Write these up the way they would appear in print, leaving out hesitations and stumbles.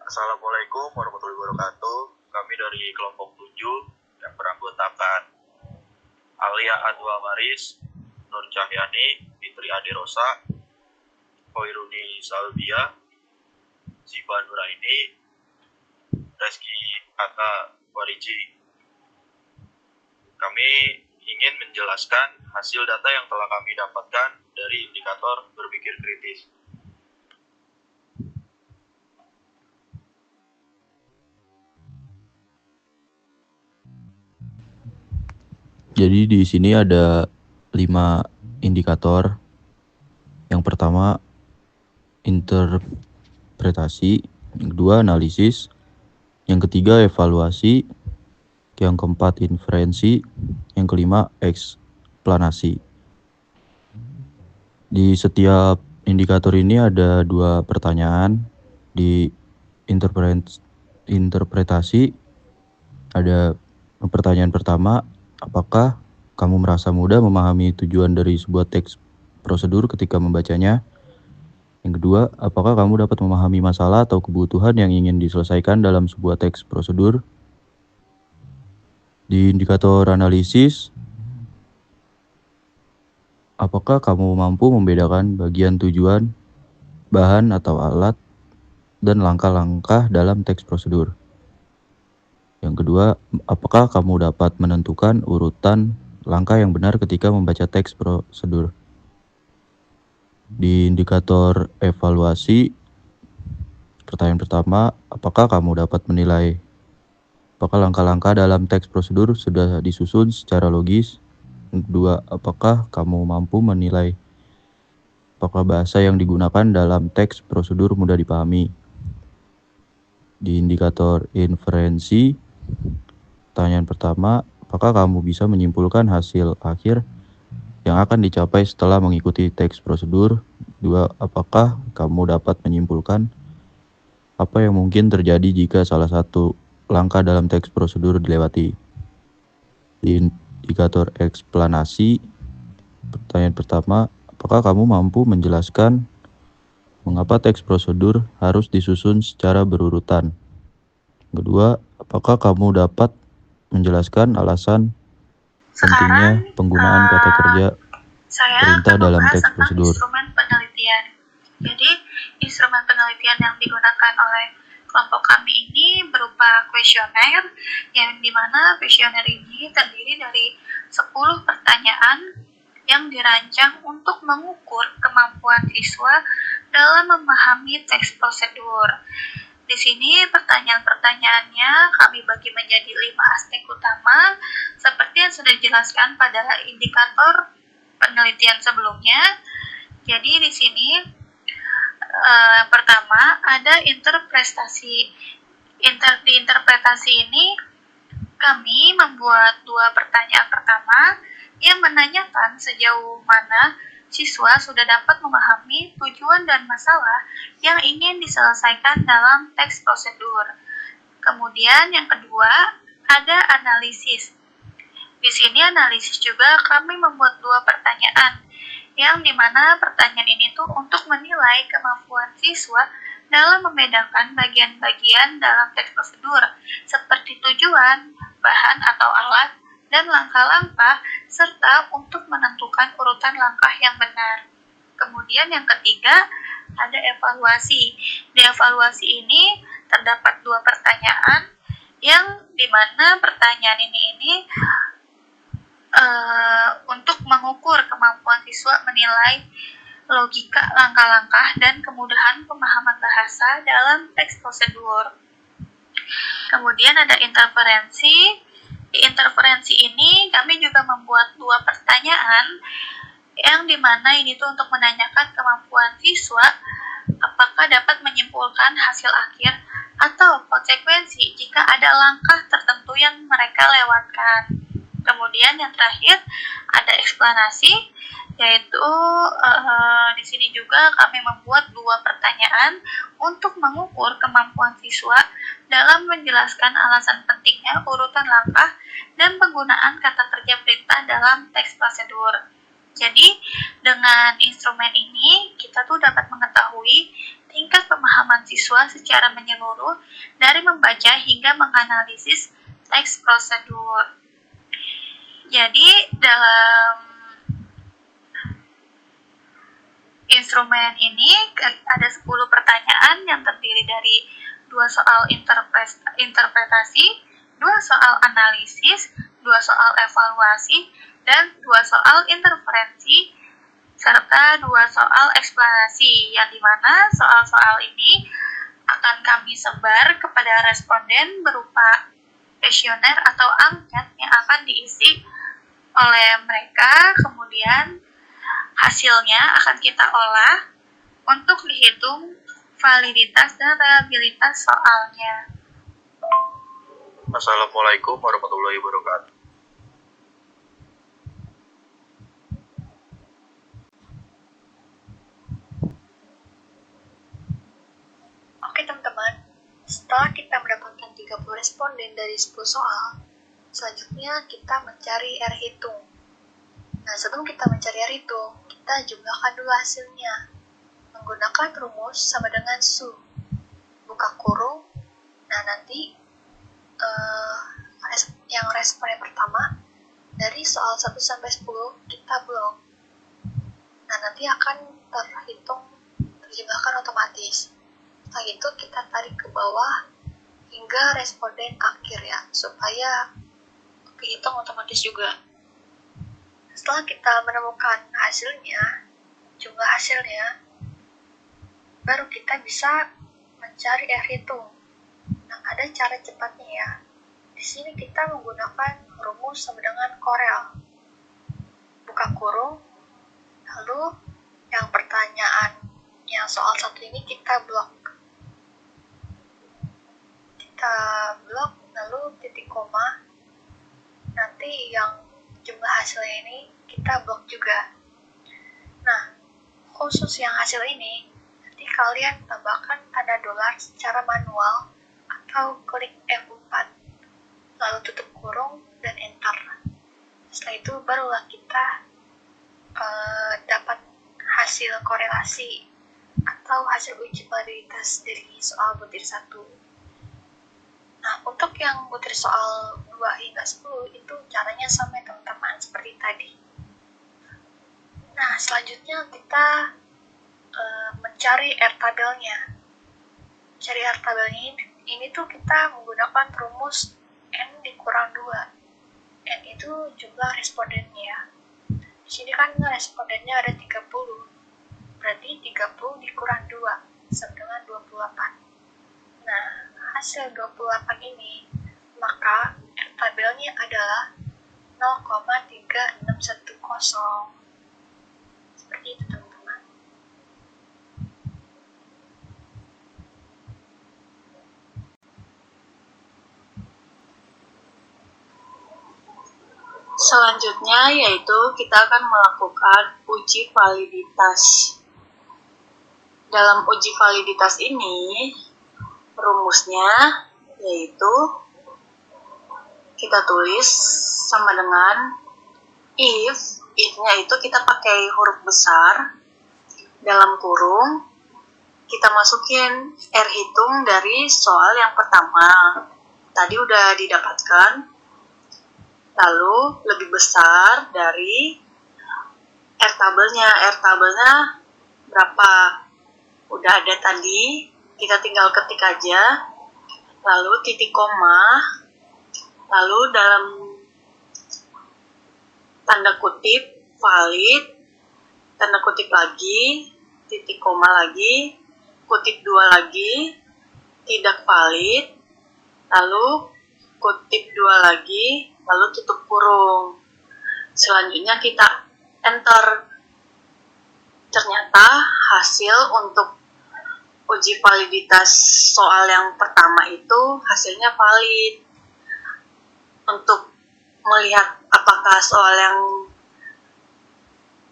Assalamualaikum warahmatullahi wabarakatuh. Kami dari kelompok 7 yang beranggotakan Alia Adwa Maris, Nur Cahyani, Fitri Adi Rosa, Hoiruni Salbia, Ziba Nuraini, Reski Ata Wariji. Kami ingin menjelaskan hasil data yang telah kami dapatkan dari indikator berpikir kritis. Jadi di sini ada 5 indikator. Yang pertama interpretasi, yang kedua analisis, yang ketiga evaluasi, yang keempat inferensi, yang kelima eksplanasi. Di setiap indikator ini ada 2 pertanyaan. Di interpretasi ada pertanyaan pertama, apakah kamu merasa mudah memahami tujuan dari sebuah teks prosedur ketika membacanya? Yang kedua, apakah kamu dapat memahami masalah atau kebutuhan yang ingin diselesaikan dalam sebuah teks prosedur? Di indikator analisis, apakah kamu mampu membedakan bagian tujuan, bahan atau alat, dan langkah-langkah dalam teks prosedur? Yang kedua, apakah kamu dapat menentukan urutan langkah yang benar ketika membaca teks prosedur? Di indikator evaluasi, pertanyaan pertama, apakah kamu dapat menilai apakah langkah-langkah dalam teks prosedur sudah disusun secara logis? Yang kedua, apakah kamu mampu menilai apakah bahasa yang digunakan dalam teks prosedur mudah dipahami? Di indikator inferensi, pertanyaan pertama, apakah kamu bisa menyimpulkan hasil akhir yang akan dicapai setelah mengikuti teks prosedur? Dua, apakah kamu dapat menyimpulkan apa yang mungkin terjadi jika salah satu langkah dalam teks prosedur dilewati? Di indikator eksplanasi, pertanyaan pertama, apakah kamu mampu menjelaskan mengapa teks prosedur harus disusun secara berurutan? Kedua, apakah kamu dapat menjelaskan alasan pentingnya penggunaan kata kerja perintah dalam teks prosedur? Instrumen penelitian. Jadi, instrumen penelitian yang digunakan oleh kelompok kami ini berupa kuesioner, yang dimana kuesioner ini terdiri dari 10 pertanyaan yang dirancang untuk mengukur kemampuan siswa dalam memahami teks prosedur. Di sini pertanyaan-pertanyaannya kami bagi menjadi 5 aspek utama seperti yang sudah dijelaskan pada indikator penelitian sebelumnya. Jadi di sini pertama ada interpretasi. Di interpretasi ini kami membuat 2 pertanyaan pertama yang menanyakan sejauh mana siswa sudah dapat memahami tujuan dan masalah yang ingin diselesaikan dalam teks prosedur. Kemudian yang kedua, ada analisis. Di sini analisis juga kami membuat 2 pertanyaan, yang dimana pertanyaan ini tuh untuk menilai kemampuan siswa dalam membedakan bagian-bagian dalam teks prosedur, seperti tujuan, bahan atau alat, dan langkah-langkah, serta untuk menentukan urutan langkah yang benar. Kemudian yang ketiga, ada evaluasi. Di evaluasi ini terdapat 2 pertanyaan, yang dimana pertanyaan ini untuk mengukur kemampuan siswa menilai logika langkah-langkah dan kemudahan pemahaman bahasa dalam teks prosedur. Kemudian ada interferensi. Di interferensi ini kami juga membuat 2 pertanyaan yang dimana ini tuh untuk menanyakan kemampuan siswa apakah dapat menyimpulkan hasil akhir atau konsekuensi jika ada langkah tertentu yang mereka lewatkan. Kemudian yang terakhir ada eksplanasi, yaitu di sini juga kami membuat 2 pertanyaan untuk mengukur kemampuan siswa dalam menjelaskan alasan pentingnya urutan langkah dan penggunaan kata kerja perintah dalam teks prosedur. Jadi dengan instrumen ini kita tuh dapat mengetahui tingkat pemahaman siswa secara menyeluruh dari membaca hingga menganalisis teks prosedur. Jadi dalam instrumen ini ada 10 pertanyaan yang terdiri dari 2 soal interpretasi, 2 soal analisis, 2 soal evaluasi, dan 2 soal interferensi, serta 2 soal eksplanasi, yang dimana soal-soal ini akan kami sebar kepada responden berupa kuesioner atau angket yang akan diisi oleh mereka, kemudian hasilnya akan kita olah untuk dihitung validitas dan reliabilitas soalnya. Assalamualaikum warahmatullahi wabarakatuh. Oke teman-teman, setelah kita mendapatkan 30 responden dari 10 soal, selanjutnya kita mencari R hitung. Nah, sebelum kita mencari R hitung, kita jumlahkan dulu hasilnya menggunakan rumus sama dengan SU. Buka kurung. Nah, nanti yang respon yang pertama dari soal 1 sampai 10 kita blok. Nah, nanti akan terjemahkan otomatis. Setelah itu kita tarik ke bawah hingga responden akhir ya, supaya kehitung otomatis juga. Setelah kita menemukan hasilnya, jumlah hasilnya, baru kita bisa mencari R hitung. Nah, ada cara cepatnya ya. Di sini kita menggunakan rumus sama dengan Corel. Buka kurung, lalu yang pertanyaan yang soal 1 ini kita blok. Kita blok, lalu titik koma. Nanti yang jumlah hasilnya ini kita blok juga. Nah, khusus yang hasil ini, nanti kalian tambahkan tanda dolar secara manual atau klik F4, lalu tutup kurung dan enter. Setelah itu barulah kita dapat hasil korelasi atau hasil uji validitas dari soal butir 1. Nah, untuk yang butir soal 2 hingga 10 itu caranya sama teman-teman seperti tadi. Nah, selanjutnya kita mencari R tabelnya. Cari R tabelnya ini tuh kita menggunakan rumus N dikurang 2. N itu jumlah respondennya. Di sini kan respondennya ada 30. Berarti 30 dikurang 2 sama dengan 28. Nah, hasil 28 ini, maka R tabelnya adalah 0,3610. Seperti itu teman-teman. Selanjutnya yaitu kita akan melakukan uji validitas. Dalam uji validitas ini, rumusnya yaitu kita tulis sama dengan if-nya itu kita pakai huruf besar, dalam kurung kita masukin R hitung dari soal yang pertama. Tadi udah didapatkan, lalu lebih besar dari R tabelnya. R tabelnya berapa? Udah ada tadi, kita tinggal ketik aja, lalu titik koma, lalu dalam tanda kutip valid, tanda kutip lagi, titik koma lagi, kutip 2 lagi, tidak valid, lalu kutip 2 lagi, lalu tutup kurung. Selanjutnya kita enter. Ternyata hasil untuk uji validitas soal yang pertama itu hasilnya valid. Untuk melihat apakah soal yang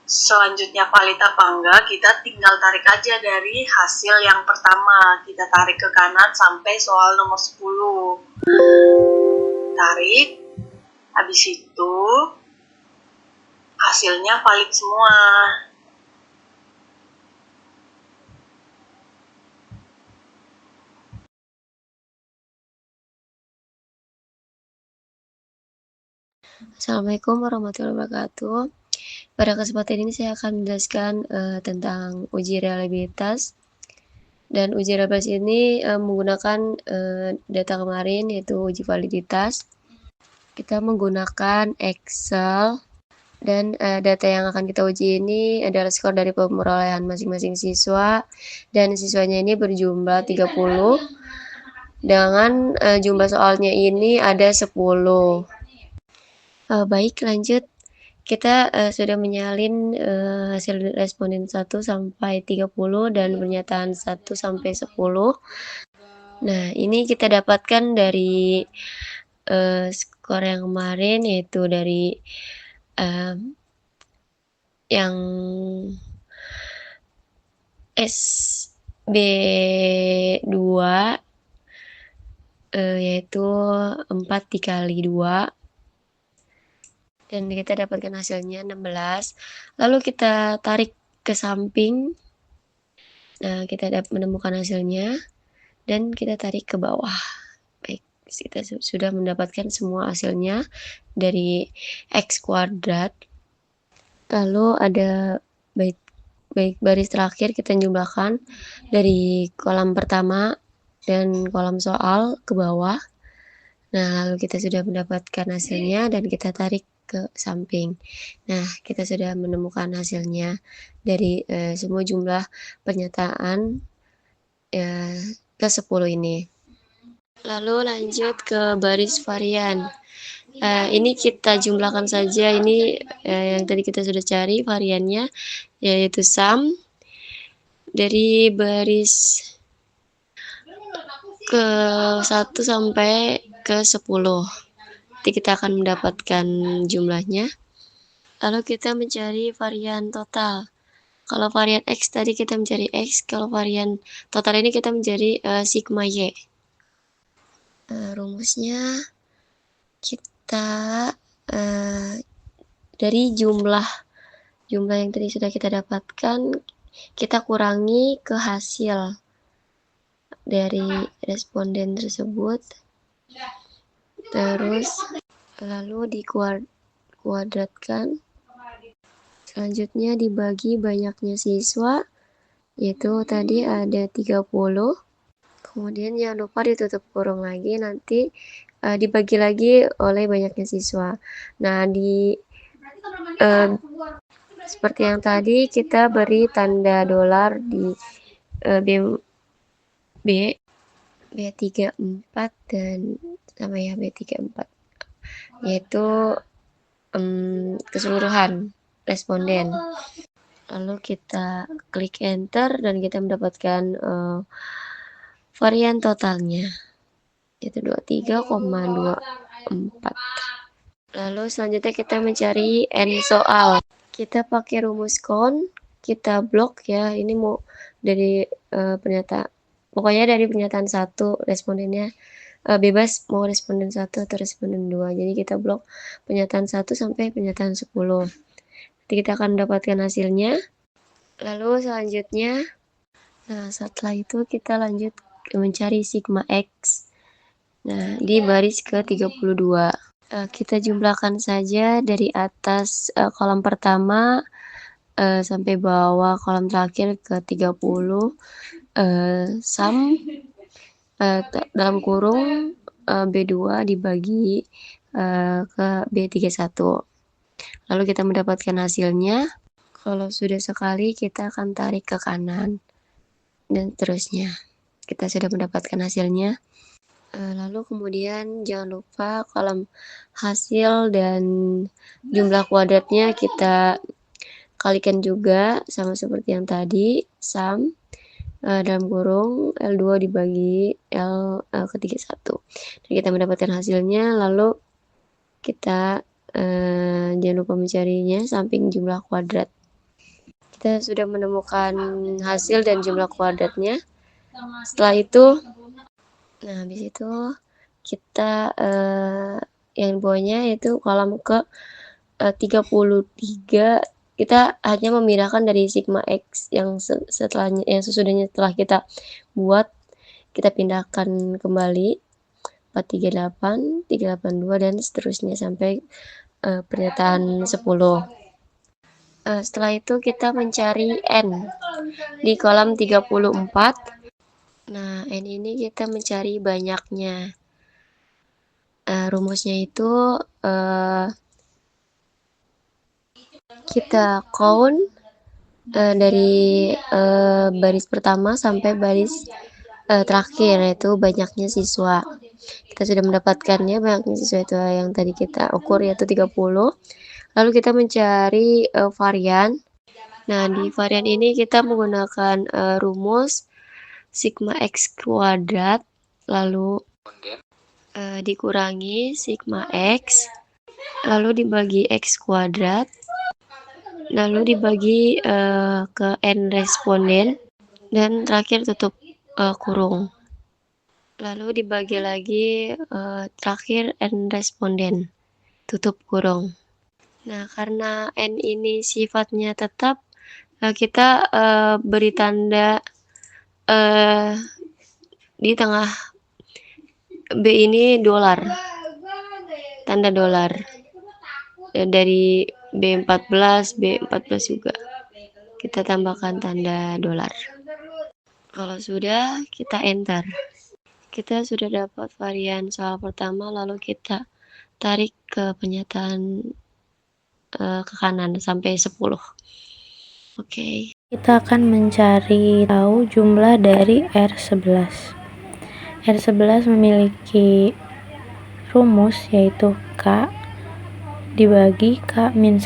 selanjutnya valid apa enggak, kita tinggal tarik aja dari hasil yang pertama. Kita tarik ke kanan sampai soal nomor 10. Tarik, habis itu hasilnya. hasilnya valid semua. Assalamualaikum warahmatullahi wabarakatuh. Pada kesempatan ini saya akan menjelaskan tentang uji reliabilitas. Dan uji reliabilitas ini menggunakan data kemarin, yaitu uji validitas. Kita menggunakan Excel, dan data yang akan kita uji ini adalah skor dari perolehan masing-masing siswa, dan siswanya ini berjumlah 30, dengan jumlah soalnya ini ada 10. Baik, lanjut. Kita sudah menyalin hasil responden 1 sampai 30 dan pernyataan 1 sampai 10. Nah, ini kita dapatkan dari skor yang kemarin, yaitu dari yang SB2, yaitu 4 dikali 2. Dan kita dapatkan hasilnya 16. Lalu kita tarik ke samping. Nah, kita menemukan hasilnya. Dan kita tarik ke bawah. Baik, kita sudah mendapatkan semua hasilnya dari X kuadrat. Lalu ada baik baris terakhir kita jumlahkan dari kolom pertama dan kolom soal ke bawah. Nah, lalu kita sudah mendapatkan hasilnya dan kita tarik ke samping. Nah, kita sudah menemukan hasilnya dari semua jumlah pernyataan ke 10 ini. Lalu lanjut ke baris varian. Ini kita jumlahkan saja, ini yang tadi kita sudah cari variannya, yaitu sum dari baris ke 1 sampai ke 10. Nanti kita akan mendapatkan jumlahnya. Lalu kita mencari varian total. Kalau varian X tadi kita mencari X, kalau varian total ini kita mencari sigma Y. Rumusnya kita dari jumlah yang tadi sudah kita dapatkan, kita kurangi ke hasil dari responden tersebut, terus lalu dikuadratkan, selanjutnya dibagi banyaknya siswa, yaitu tadi ada 30, kemudian jangan lupa ditutup kurung lagi, nanti dibagi lagi oleh banyaknya siswa. Nah, seperti yang tadi kita beri tanda dolar di B34 dan sama ya B34, yaitu keseluruhan responden. Lalu kita klik enter dan kita mendapatkan varian totalnya, yaitu 23,24. Lalu selanjutnya kita mencari N soal. Kita pakai rumus kon, kita blok ya, ini mau dari pernyataan, pokoknya dari pernyataan 1 respondennya bebas mau responden 1 atau responden 2. Jadi kita blok pernyataan 1 sampai pernyataan 10. Nanti kita akan mendapatkan hasilnya. Lalu selanjutnya, nah setelah itu kita lanjut mencari sigma X. Nah, di baris ke 32. Kita jumlahkan saja dari atas kolom pertama sampai bawah kolom terakhir ke 30, sum dalam kurung B2 dibagi ke B31. Lalu kita mendapatkan hasilnya. Kalau sudah sekali kita akan tarik ke kanan dan seterusnya. Kita sudah mendapatkan hasilnya. Lalu kemudian jangan lupa kolom hasil dan jumlah kuadratnya kita kalikan juga sama seperti yang tadi, sum dalam kurung L2 dibagi L ke 31. Dan kita mendapatkan hasilnya, lalu kita jangan lupa mencarinya samping jumlah kuadrat. Kita sudah menemukan hasil dan jumlah kuadratnya. Setelah itu, nah habis itu kita yang bawahnya yaitu kolom ke 33, kita hanya memindahkan dari sigma X yang sesudahnya setelah kita buat, kita pindahkan kembali 438, 382 dan seterusnya sampai pernyataan 10. Setelah itu kita mencari N di kolom 34. Nah, N ini kita mencari banyaknya. Rumusnya itu kita count dari baris pertama sampai baris terakhir, yaitu banyaknya siswa. Kita sudah mendapatkannya banyaknya siswa itu yang tadi kita ukur, yaitu 30. Lalu kita mencari varian. Nah, di varian ini kita menggunakan rumus sigma X kuadrat, lalu dikurangi sigma X, lalu dibagi X kuadrat, lalu dibagi ke N responden, dan terakhir tutup kurung. Lalu dibagi lagi terakhir N responden, tutup kurung. Nah, karena N ini sifatnya tetap, kita beri tanda di tengah B ini dolar, tanda dolar. Dari B14 juga kita tambahkan tanda dolar. Kalau sudah, kita enter. Kita sudah dapat varian soal pertama, lalu kita tarik ke pernyataan ke kanan sampai 10. Oke. Kita akan mencari tahu jumlah dari R11. R11 memiliki rumus yaitu K dibagi K-1.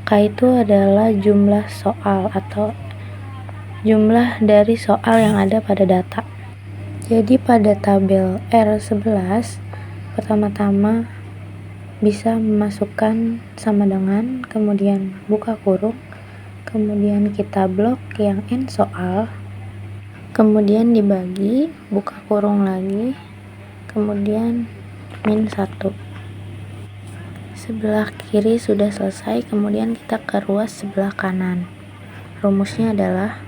K itu adalah jumlah soal atau jumlah dari soal yang ada pada data. Jadi pada tabel R11 pertama-tama bisa memasukkan sama dengan, kemudian buka kurung, kemudian kita blok yang N soal, kemudian dibagi, buka kurung lagi, kemudian -1. Sebelah kiri sudah selesai, kemudian kita ke ruas sebelah kanan. Rumusnya adalah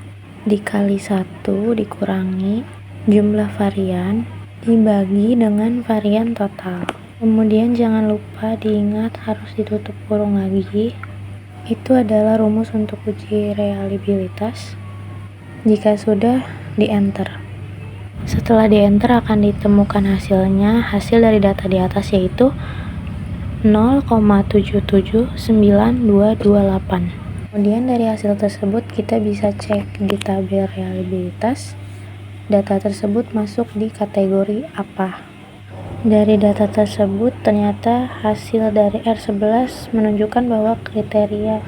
dikali 1 dikurangi jumlah varian dibagi dengan varian total. Kemudian jangan lupa diingat harus ditutup kurung lagi. Itu adalah rumus untuk uji reliabilitas. Jika sudah, di enter. Setelah di enter akan ditemukan hasilnya. Hasil dari data di atas yaitu 0,779228. Kemudian dari hasil tersebut kita bisa cek di tabel reliabilitas data tersebut masuk di kategori apa. Dari data tersebut ternyata hasil dari R11 menunjukkan bahwa kriteria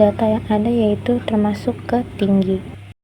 data yang ada yaitu termasuk ke tinggi.